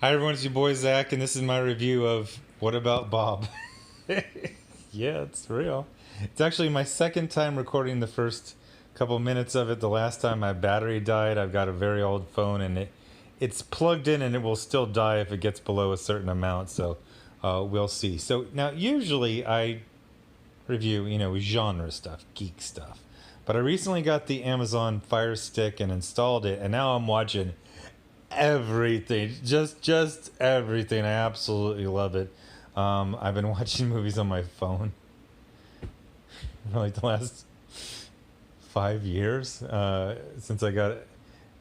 Hi everyone, it's your boy Zach, and this is my review of What About Bob? Yeah, it's real. It's actually my second time recording the first couple minutes of it. The last time my battery died, I've got a very old phone, and it's plugged in, and it will still die if it gets below a certain amount. So we'll see. So now, usually I review, genre stuff, geek stuff. But I recently got the Amazon Fire Stick and installed it, and now I'm watching everything, just everything. I absolutely love it. I've been watching movies on my phone for like the last 5 years since I got it.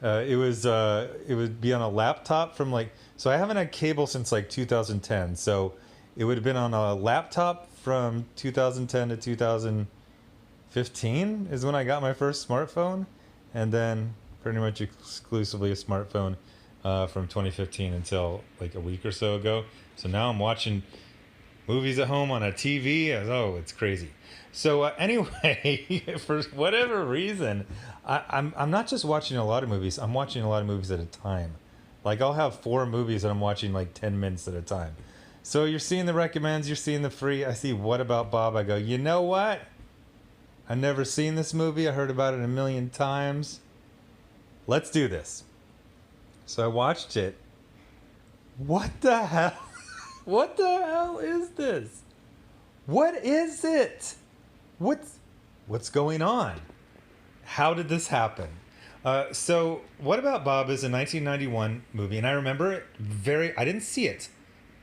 It would be on a laptop from like, so I haven't had cable since like 2010. So it would have been on a laptop from 2010 to 2015 is when I got my first smartphone, and then pretty much exclusively a smartphone from 2015 until like a week or so ago. So now I'm watching movies at home on a TV. Oh, it's crazy. So anyway, for whatever reason, I'm not just watching a lot of movies. I'm watching a lot of movies at a time. Like I'll have 4 movies that I'm watching like 10 minutes at a time. So you're seeing the recommends, you're seeing the free. I see What About Bob. I go, you know what? I've never seen this movie. I heard about it a million times. Let's do this. So I watched it. What the hell? What the hell is this? What is it? What's going on? How did this happen? So What About Bob is a 1991 movie, and I remember it I didn't see it,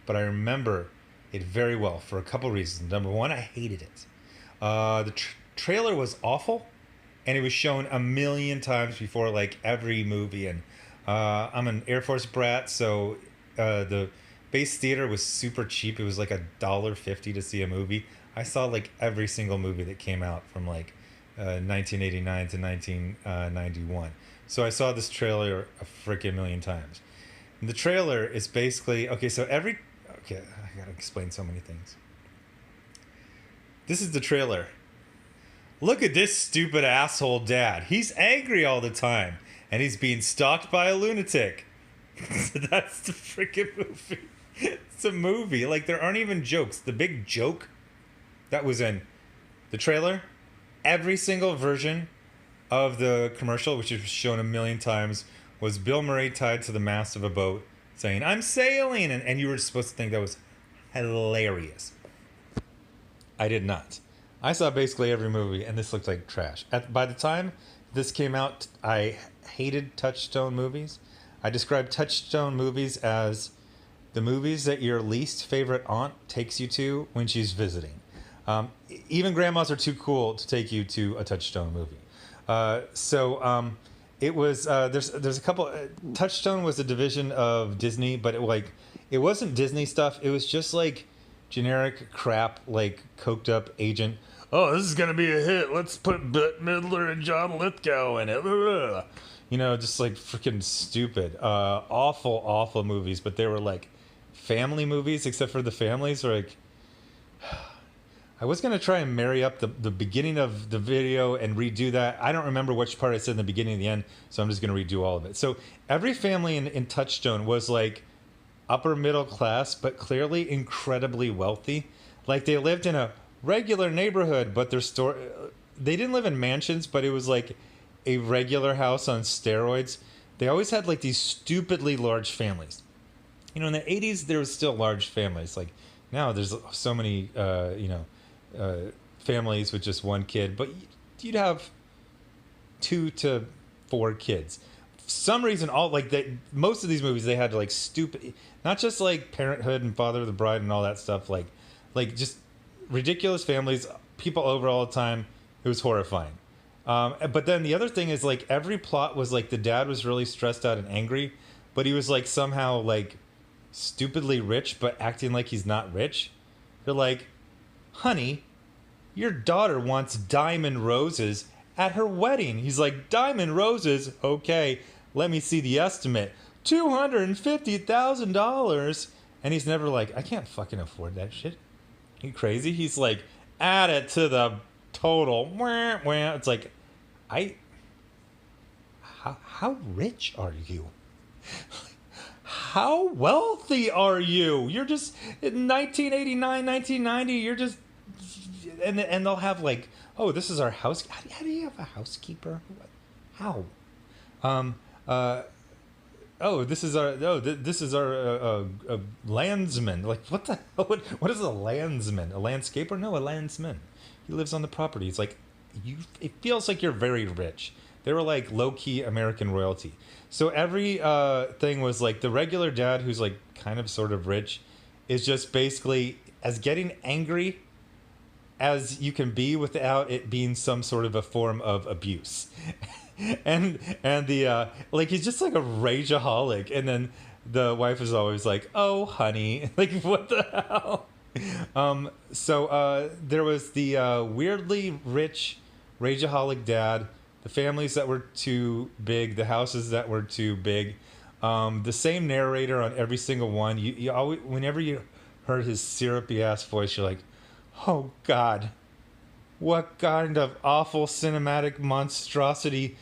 but I remember it very well for a couple reasons. Number one, I hated it. The trailer was awful, and it was shown a million times before like every movie. And I'm an Air Force brat, so the base theater was super cheap. It was like $1.50 to see a movie. I saw like every single movie that came out from like 1989 to 1991. So I saw this trailer a freaking million times. And the trailer is basically okay. Okay, I gotta explain so many things. This is the trailer. Look at this stupid asshole dad. He's angry all the time, and he's being stalked by a lunatic. That's the freaking movie. It's a movie. Like, there aren't even jokes. The big joke that was in the trailer, every single version of the commercial, which was shown a million times, was Bill Murray tied to the mast of a boat saying, "I'm sailing," and you were supposed to think that was hilarious. I did not. I saw basically every movie, and this looked like trash. By the time this came out, I hated Touchstone movies. I describe Touchstone movies as the movies that your least favorite aunt takes you to when she's visiting. Even grandmas are too cool to take you to a Touchstone movie. It was there's a couple. Touchstone was a division of Disney, but it wasn't Disney stuff. It was just like generic crap, like coked up agent. Oh, this is gonna be a hit. Let's put Bette Midler and John Lithgow in it. Just like freaking stupid, awful movies. But they were like family movies, except for the families were like. I was going to try and marry up the beginning of the video and redo that. I don't remember which part I said in the beginning and the end, so I'm just going to redo all of it. So every family in Touchstone was like upper middle class, but clearly incredibly wealthy. Like they lived in a regular neighborhood, but they didn't live in mansions, but it was like a regular house on steroids. They always had like these stupidly large families. In the 80s, there was still large families. Like now there's so many, families with just one kid, but you'd have 2 to 4 kids. For some reason, most of these movies they had like stupid, not just like Parenthood and Father of the Bride and all that stuff, like just ridiculous families, people over all the time. It was horrifying. But then the other thing is like every plot was like the dad was really stressed out and angry, but he was like somehow like stupidly rich, but acting like he's not rich. They're like, honey, your daughter wants diamond roses at her wedding. He's like, diamond roses? Okay, let me see the estimate. $250,000. And he's never like, I can't fucking afford that shit. You crazy? He's like, add it to the total. It's like, how rich are you? how wealthy are you? You're just in 1989, 1990. You're just, and they'll have like, oh, this is our house. How do you have a housekeeper? How? Um, uh, oh, this is our landsman. Like, what the hell? What is a landsman? A landscaper? No, a landsman. He lives on the property. It's like, it feels like you're very rich. They were like low key American royalty. So every thing was like the regular dad who's like kind of sort of rich is just basically as getting angry as you can be without it being some sort of a form of abuse. and the like he's just like a rageaholic, and then the wife is always like, "Oh, honey," like what the hell? So there was the weirdly rich rageaholic dad, the families that were too big, the houses that were too big. The same narrator on every single one. You always, whenever you heard his syrupy ass voice, you're like, "Oh God, what kind of awful cinematic monstrosity?"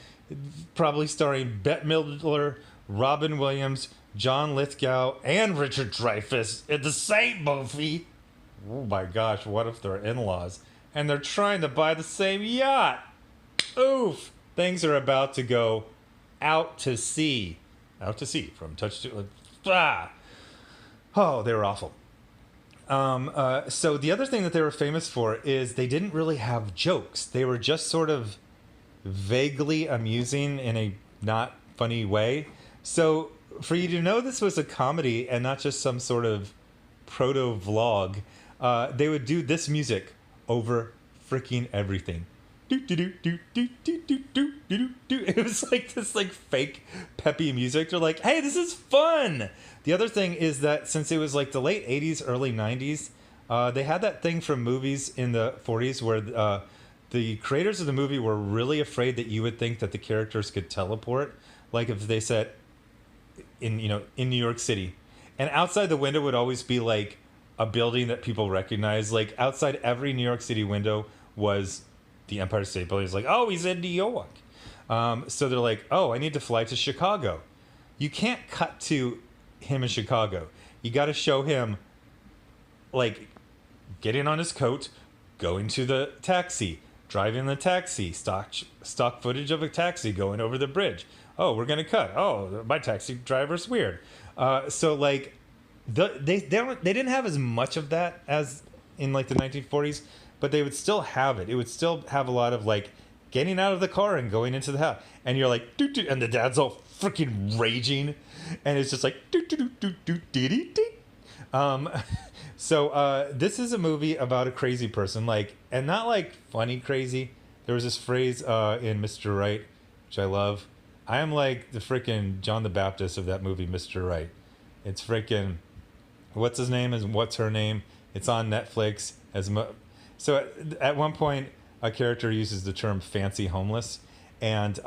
Probably starring Bette Midler, Robin Williams, John Lithgow, and Richard Dreyfuss in the same movie. Oh my gosh, what if they're in-laws and they're trying to buy the same yacht? Oof! Things are about to go out to sea. Out to sea from touch to... Ah! Oh, they were awful. So the other thing that they were famous for is they didn't really have jokes. They were just sort of vaguely amusing in a not funny way. So for you to know this was a comedy and not just some sort of proto vlog, they would do this music over freaking everything. It was like this like fake peppy music. They're like, hey, this is fun. The other thing is that since it was like the late 80s, early 90s, they had that thing from movies in the 40s where the creators of the movie were really afraid that you would think that the characters could teleport. Like if they said in New York City, and outside the window would always be like a building that people recognize. Like outside every New York City window was the Empire State Building. Is like, oh, he's in New York. So they're like, oh, I need to fly to Chicago. You can't cut to him in Chicago. You got to show him like getting on his coat, going to the taxi, driving the taxi, stock footage of a taxi going over the bridge. Oh, we're gonna cut. Oh, my taxi driver's weird. So like, they didn't have as much of that as in like the 1940s, but they would still have it. It would still have a lot of like getting out of the car and going into the house, and you're like, doo, doo, and the dad's all freaking raging, and it's just like doo, doo, doo, doo, doo, doo, doo. So this is a movie about a crazy person, like, and not like funny crazy. There was this phrase in Mr. Right, which I love. I am like the freaking John the Baptist of that movie, Mr. Right. It's freaking, what's his name and what's her name? It's on Netflix. So at one point, a character uses the term fancy homeless, and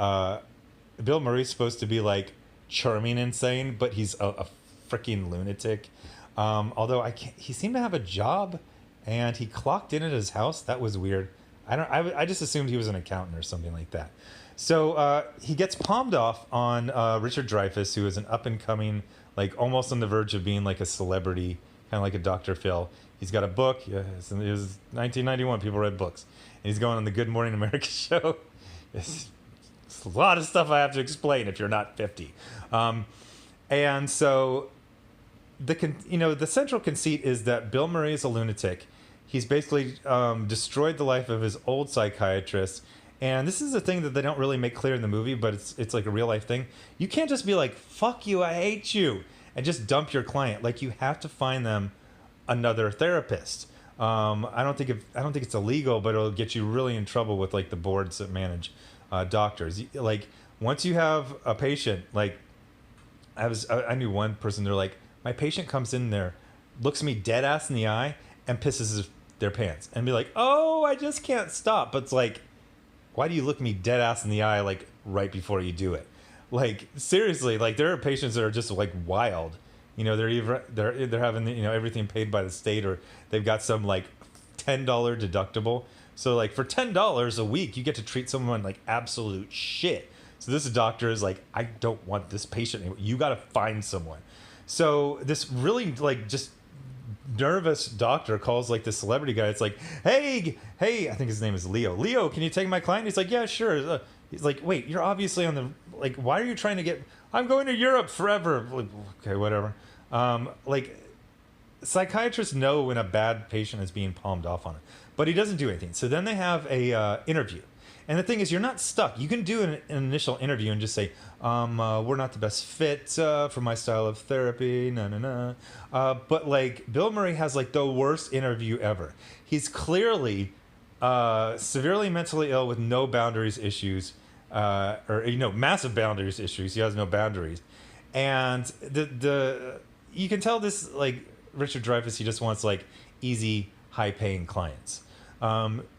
Bill Murray's supposed to be like charming and sane, but he's a freaking lunatic. Although he seemed to have a job, and he clocked in at his house. That was weird. I just assumed he was an accountant or something like that. So he gets palmed off on Richard Dreyfuss, who is an up and coming, like almost on the verge of being like a celebrity, kind of like a Dr. Phil. He's got a book. It was 1991. People read books. And he's going on the Good Morning America show. It's a lot of stuff I have to explain if you're not 50. And so the central conceit is that Bill Murray is a lunatic. He's basically destroyed the life of his old psychiatrist. And this is a thing that they don't really make clear in the movie, but it's like a real life thing. You can't just be like, fuck you, I hate you, and just dump your client. Like, you have to find them another therapist. I don't think it's illegal, but it'll get you really in trouble with like the boards that manage doctors. Like, once you have a patient, like I knew one person, they're like, my patient comes in there, looks me dead ass in the eye, and pisses their pants, and be like, oh, I just can't stop. But it's like, why do you look me dead ass in the eye like right before you do it? Like, seriously, like there are patients that are just like wild. They're having everything paid by the state, or they've got some like $10 deductible. So like for $10 a week, you get to treat someone like absolute shit. So this doctor is like, I don't want this patient anymore. You got to find someone. So this really like just nervous doctor calls like the celebrity guy. It's like, hey, I think his name is Leo. Leo, can you take my client? He's like, yeah, sure. He's like, wait, you're obviously on the like. Why are you trying to get? I'm going to Europe forever. Like, okay, whatever. Like psychiatrists know when a bad patient is being palmed off on it, but he doesn't do anything. So then they have a interview. And the thing is, you're not stuck. You can do an initial interview and just say, we're not the best fit for my style of therapy, but like Bill Murray has like the worst interview ever. He's clearly severely mentally ill with no boundaries issues, or massive boundaries issues. He has no boundaries, and the you can tell this like Richard Dreyfuss. He just wants like easy, high paying clients.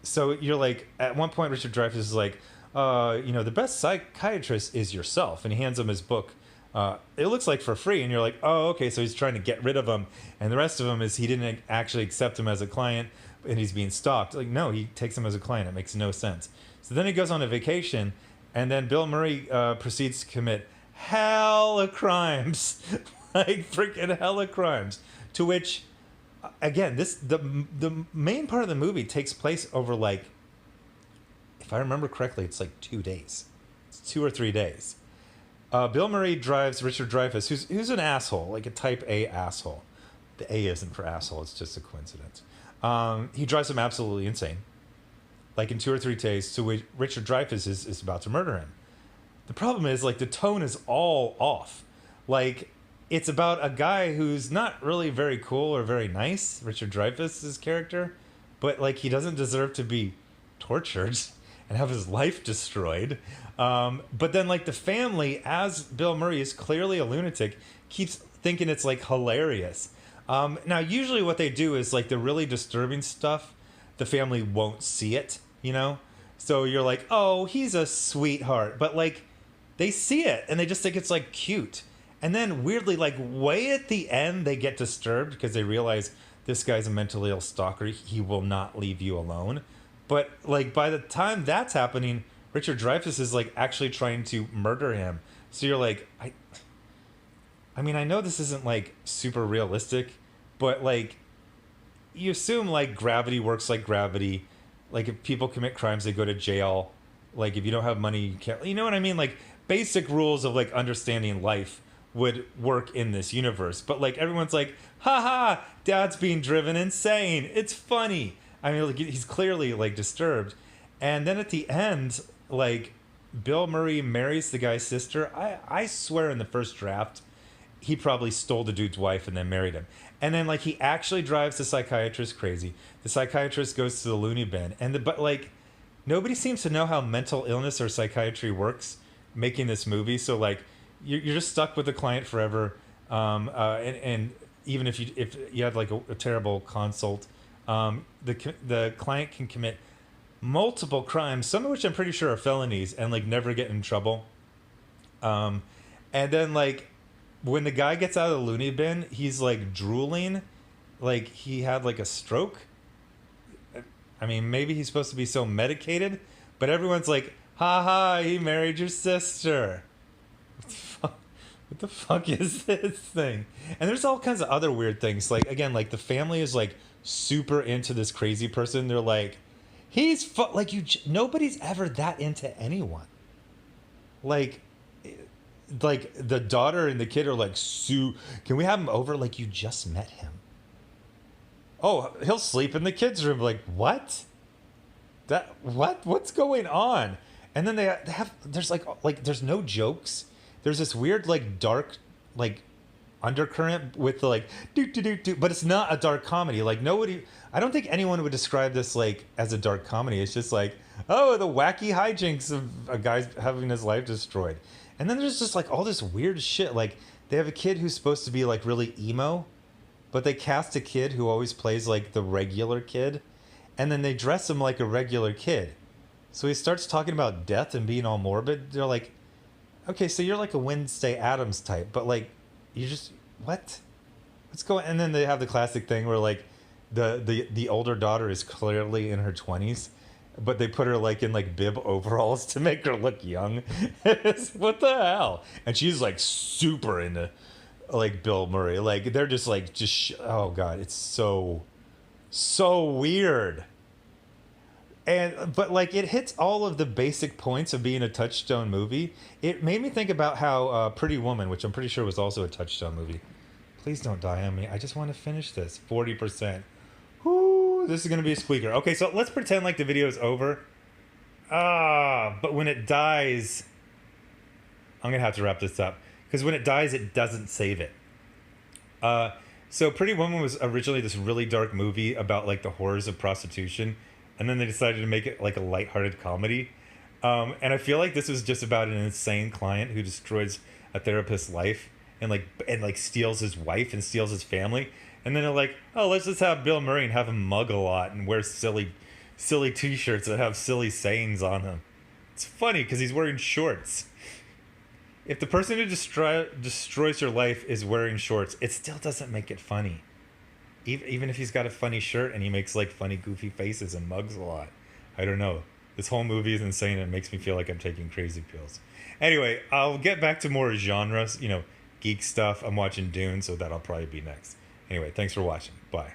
So you're like, at one point, Richard Dreyfuss is like, the best psychiatrist is yourself. And he hands him his book. It looks like for free. And you're like, oh, okay. So he's trying to get rid of him. And the rest of him is he didn't actually accept him as a client and he's being stalked. Like, no, he takes him as a client. It makes no sense. So then he goes on a vacation and then Bill Murray, proceeds to commit hella crimes, like freaking hella crimes, to which, again, the main part of the movie takes place over like, if I remember correctly, it's like 2 days. It's 2 or 3 days. Bill Murray drives Richard Dreyfuss, who's an asshole, like a type A asshole. The A isn't for asshole, it's just a coincidence. He drives him absolutely insane. Like in 2 or 3 days, so Richard Dreyfuss is about to murder him. The problem is like the tone is all off. Like, it's about a guy who's not really very cool or very nice, Richard Dreyfuss's character, but like he doesn't deserve to be tortured and have his life destroyed. But then like the family, as Bill Murray is clearly a lunatic, keeps thinking it's like hilarious. Now, usually what they do is like the really disturbing stuff, the family won't see it, So you're like, oh, he's a sweetheart. But like they see it and they just think it's like cute. And then weirdly, like way at the end, they get disturbed because they realize this guy's a mentally ill stalker. He will not leave you alone. But like by the time that's happening, Richard Dreyfuss is like actually trying to murder him. So you're like, I mean, I know this isn't like super realistic, but like you assume like gravity works like gravity. Like if people commit crimes, they go to jail. Like if you don't have money, you can't. You know what I mean? Like basic rules of like understanding life would work in this universe, but like everyone's like, haha, dad's being driven insane, it's funny. I mean, like he's clearly like disturbed. And then at the end, like Bill Murray marries the guy's sister. I swear in the first draft he probably stole the dude's wife and then married him. And then like he actually drives the psychiatrist crazy. The psychiatrist goes to the loony bin, but like nobody seems to know how mental illness or psychiatry works making this movie. So like you're just stuck with the client forever, and even if you have like a terrible consult, the client can commit multiple crimes, some of which I'm pretty sure are felonies, and like never get in trouble. And then like when the guy gets out of the loony bin, he's like drooling, like he had like a stroke. I mean, maybe he's supposed to be so medicated, but everyone's like, ha ha, he married your sister. What the fuck is this thing? And there's all kinds of other weird things. Like, again, like the family is like super into this crazy person. They're like, nobody's ever that into anyone. Like the daughter and the kid are like, can we have him over? Like, you just met him. Oh, he'll sleep in the kids' room. Like, what? What's going on? And then they have, there's like there's no jokes. There's this weird like dark like undercurrent with the like do, but it's not a dark comedy. Like I don't think anyone would describe this like as a dark comedy. It's just like, oh, the wacky hijinks of a guy's having his life destroyed. And then there's just like all this weird shit. Like they have a kid who's supposed to be like really emo, but they cast a kid who always plays like the regular kid, and then they dress him like a regular kid. So he starts talking about death and being all morbid. They're like, okay, so you're like a Wednesday Addams type, but like, you just, what's going? And then they have the classic thing where like the older daughter is clearly in her 20s, but they put her like in like bib overalls to make her look young. What the hell? And she's like super into like Bill Murray. Like they're just like oh god, it's so weird. And but like it hits all of the basic points of being a Touchstone movie. It made me think about how Pretty Woman, which I'm pretty sure was also a Touchstone movie. Please don't die on me. I just want to finish this. 40%. Whoo, this is gonna be a squeaker. Okay, so let's pretend like the video is over. But when it dies, I'm gonna have to wrap this up because when it dies, it doesn't save it. So Pretty Woman was originally this really dark movie about like the horrors of prostitution, and then they decided to make it like a lighthearted comedy. And I feel like this was just about an insane client who destroys a therapist's life and like steals his wife and steals his family. And then they're like, oh, let's just have Bill Murray and have him mug a lot and wear silly T-shirts that have silly sayings on them. It's funny because he's wearing shorts. If the person who destroys your life is wearing shorts, it still doesn't make it funny. Even if he's got a funny shirt and he makes like funny goofy faces and mugs a lot. I don't know. This whole movie is insane and it makes me feel like I'm taking crazy pills. Anyway, I'll get back to more genres, geek stuff. I'm watching Dune, so that'll probably be next. Anyway, thanks for watching. Bye.